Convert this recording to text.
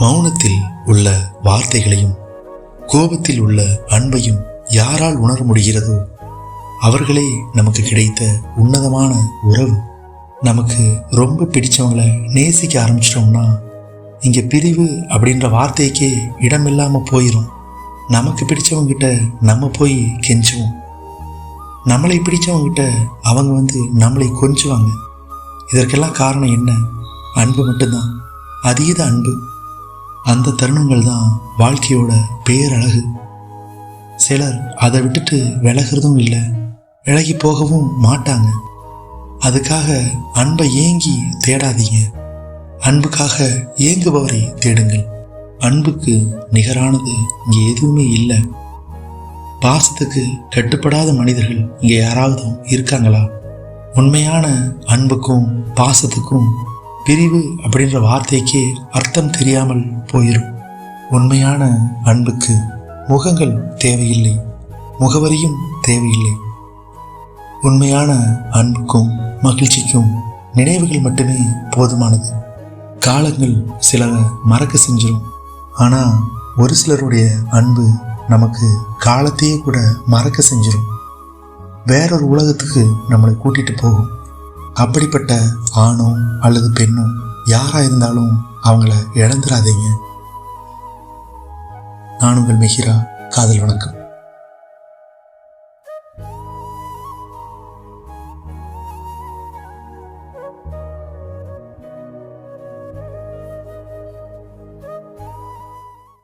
மௌனத்தில் உள்ள வார்த்தைகளையும் கோபத்தில் உள்ள அன்பையும் யாரால் உணர முடிகிறதோ அவர்களே நமக்கு கிடைத்த உன்னதமான உறவு. நமக்கு ரொம்ப பிடிச்சவங்களை நேசிக்க ஆரம்பிச்சிட்டோம்னா இங்கே பிரிவு அப்படின்ற வார்த்தைக்கே இடமில்லாமல் போயிடும். நமக்கு பிடிச்சவங்கிட்ட நம்ம போய் கெஞ்சுவோம், நம்மளை பிடிச்சவங்கிட்ட அவங்க வந்து நம்மளை கொஞ்சுவாங்க. இதற்கெல்லாம் காரணம் என்ன? அன்பு மட்டும்தான், அதீத அன்பு. அந்த தருணங்கள் தான் வாழ்க்கையோட பேரழகு. சிலர் அதை விட்டுட்டு விலகிறதும் இல்லை, விலகி போகவும் மாட்டாங்க. அதுக்காக அன்பை ஏங்கி தேடாதீங்க, அன்புக்காக ஏங்குபவரை தேடுங்கள். அன்புக்கு நிகரானது இங்கே எதுவுமே இல்லை. பாசத்துக்கு கட்டுப்படாத மனிதர்கள் இங்கே யாராவது இருக்காங்களா? உண்மையான அன்புக்கும் பாசத்துக்கும் பிரிவு அப்படின்ற வார்த்தைக்கே அர்த்தம் தெரியாமல் போயிடும். உண்மையான அன்புக்கு முகங்கள் தேவையில்லை, முகவரியும் தேவையில்லை. உண்மையான அன்புக்கும் மகிழ்ச்சிக்கும் நினைவுகள் மட்டுமே போதுமானது. காலங்கள் சிலரை மறக்க செஞ்சிடும், ஆனால் ஒரு சிலருடைய அன்பு நமக்கு காலத்தையே கூட மறக்க செஞ்சிடும். வேறொரு உலகத்துக்கு நம்மளை கூட்டிகிட்டு போகும். அப்படிப்பட்ட ஆணோ அல்லது பெண்ணோ யாராக இருந்தாலும் அவங்கள இழந்துடாதீங்க. நான் உங்கள் மெஹிரா. காதல் வணக்கம்.